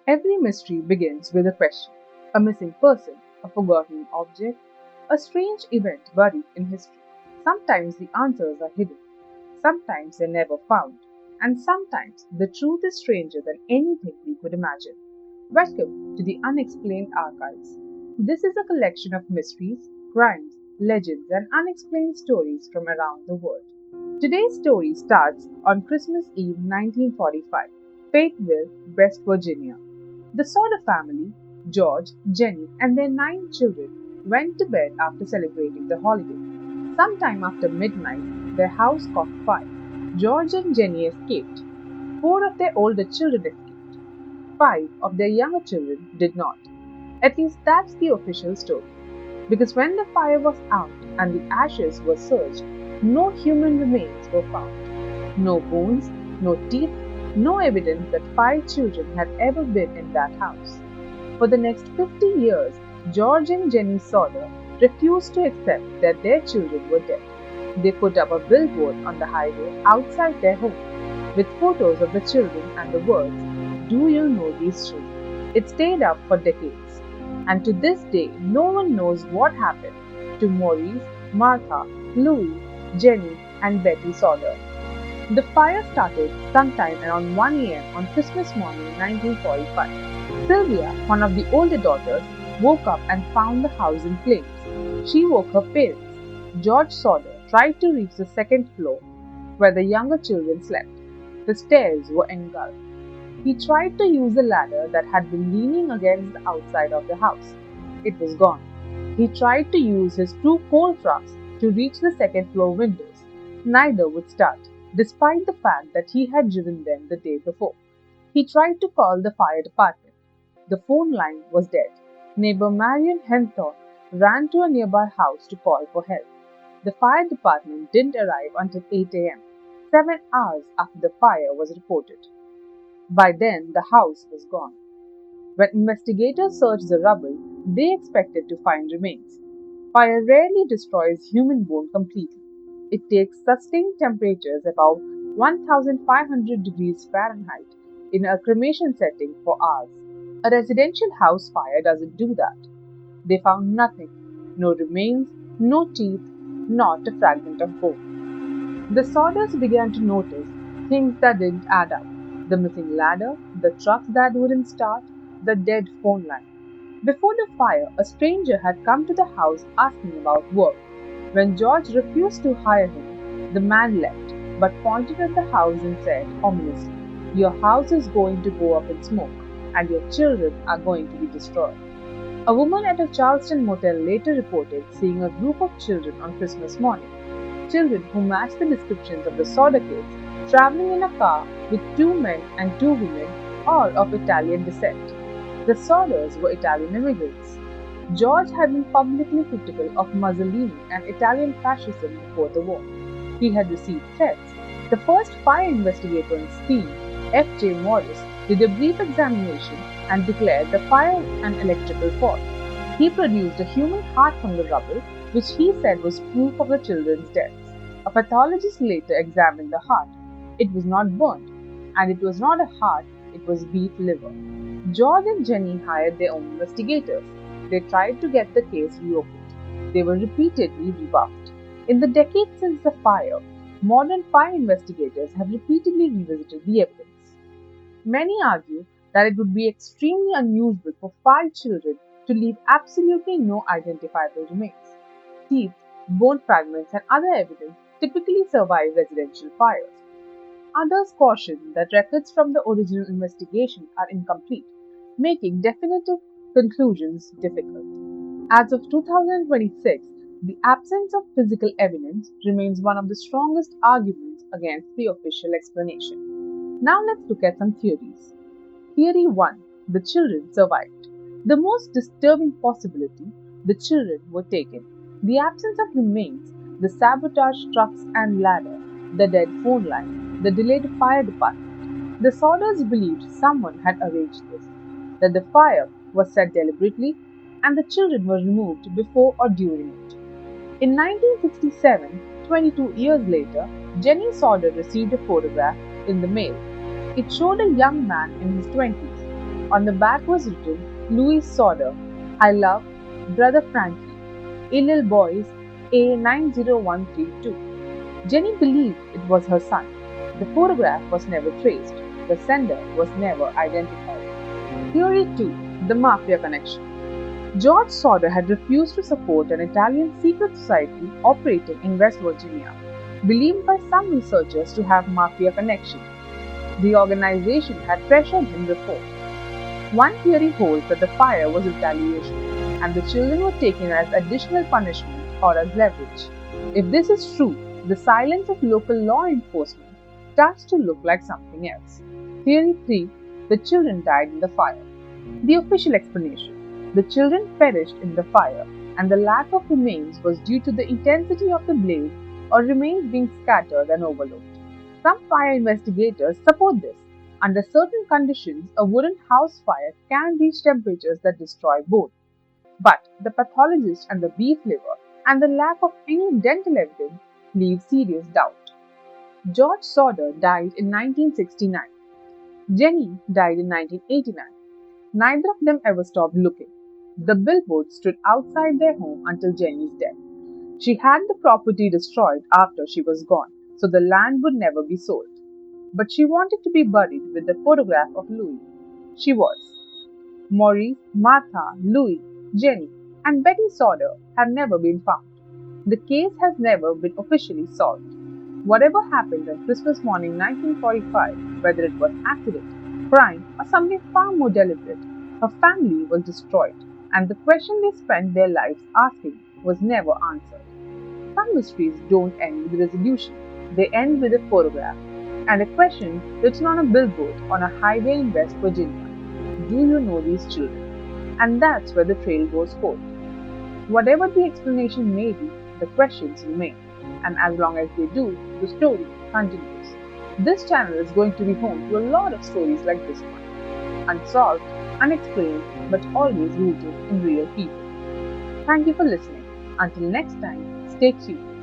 Every mystery begins with a question, a missing person, a forgotten object, a strange event buried in history. Sometimes the answers are hidden, sometimes they're never found, and sometimes the truth is stranger than anything we could imagine. Welcome to the Unexplained Archives. This is a collection of mysteries, crimes, legends, and unexplained stories from around the world. Today's story starts on Christmas Eve 1945, Fayetteville, West Virginia. The Sodder family, George, Jenny, and their 9 children, went to bed after celebrating the holiday. Sometime after midnight, their house caught fire. George and Jenny escaped. 4 of their older children escaped. 5 of their younger children did not. At least that's the official story. Because when the fire was out and the ashes were searched, no human remains were found. No bones, no teeth, no evidence that 5 children had ever been in that house. For the next 50 years, George and Jenny Sodder refused to accept that their children were dead. They put up a billboard on the highway outside their home with photos of the children and the words, "Do you know these children?" It stayed up for decades. And to this day, no one knows what happened to Maurice, Martha, Louis, Jenny, and Betty Sodder. The fire started sometime around 1 a.m. on Christmas morning 1945. Sylvia, one of the older daughters, woke up and found the house in flames. She woke her parents. George Sodder tried to reach the second floor where the younger children slept. The stairs were engulfed. He tried to use the ladder that had been leaning against the outside of the house. It was gone. He tried to use his 2 coal trucks to reach the second floor windows. Neither would start, despite the fact that he had driven them the day before. He tried to call the fire department. The phone line was dead. Neighbor Marion Henthorne ran to a nearby house to call for help. The fire department didn't arrive until 8 a.m., 7 hours after the fire was reported. By then, the house was gone. When investigators searched the rubble, they expected to find remains. Fire rarely destroys human bone completely. It takes sustained temperatures above 1500 degrees Fahrenheit in a cremation setting for hours. A residential house fire doesn't do that. They found nothing, no remains, no teeth, not a fragment of bone. The Sodders began to notice things that didn't add up: the missing ladder, the trucks that wouldn't start, the dead phone line. Before the fire, a stranger had come to the house asking about work. When George refused to hire him, the man left, but pointed at the house and said ominously, "Your house is going to go up in smoke, and your children are going to be destroyed." A woman at a Charleston motel later reported seeing a group of children on Christmas morning. Children who matched the descriptions of the Sodder kids, traveling in a car with 2 men and 2 women, all of Italian descent. The Sodders were Italian immigrants. George had been publicly critical of Mussolini and Italian fascism before the war. He had received threats. The first fire investigator on scene, F.J. Morris, did a brief examination and declared the fire an electrical fault. He produced a human heart from the rubble, which he said was proof of the children's deaths. A pathologist later examined the heart. It was not burnt, and it was not a heart, it was beef liver. George and Jenny hired their own investigators. They tried to get the case reopened. They were repeatedly rebuffed. In the decades since the fire, modern fire investigators have repeatedly revisited the evidence. Many argue that it would be extremely unusual for 5 children to leave absolutely no identifiable remains. Teeth, bone fragments, and other evidence typically survive residential fires. Others caution that records from the original investigation are incomplete, making definitive conclusions difficult. As of 2026, the absence of physical evidence remains one of the strongest arguments against the official explanation. Now let's look at some theories. Theory 1: the children survived. The most disturbing possibility: the children were taken. The absence of remains, the sabotaged trucks and ladder, the dead phone line, the delayed fire department. The Sodders believed someone had arranged this, that the fire was set deliberately and the children were removed before or during it. In 1967, 22 years later, Jenny Sodder received a photograph in the mail. It showed a young man in his 20s. On the back was written, Louis Sodder, I love Brother Frankie, Illil Boys A90132. Jenny believed it was her son. The photograph was never traced. The sender was never identified. Theory 2. The Mafia Connection. George Sodder had refused to support an Italian secret society operating in West Virginia, believed by some researchers to have mafia connections. The organization had pressured him before. One theory holds that the fire was retaliation, and the children were taken as additional punishment or as leverage. If this is true, the silence of local law enforcement starts to look like something else. Theory 3. The children died in the fire. The official explanation. The children perished in the fire, and the lack of remains was due to the intensity of the blaze or remains being scattered and overlooked. Some fire investigators support this. Under certain conditions, a wooden house fire can reach temperatures that destroy both. But the pathologist and the beef liver and the lack of any dental evidence leave serious doubt. George Sodder died in 1969. Jenny died in 1989. Neither of them ever stopped looking. The billboard stood outside their home until Jenny's death. She had the property destroyed after she was gone, so the land would never be sold. But she wanted to be buried with the photograph of Louis. She was. Maurice, Martha, Louis, Jenny, and Betty Sodder have never been found. The case has never been officially solved. Whatever happened on Christmas morning 1945, whether it was accident, crime, or something far more deliberate, her family was destroyed, and the question they spent their lives asking was never answered. Some mysteries don't end with resolution, they end with a photograph and a question written on a billboard on a highway in West Virginia. Do you know these children? And that's where the trail goes forth. Whatever the explanation may be, the questions remain. And as long as they do, the story continues. This channel is going to be home to a lot of stories like this one. Unsolved, unexplained, but always rooted in real people. Thank you for listening. Until next time, stay tuned.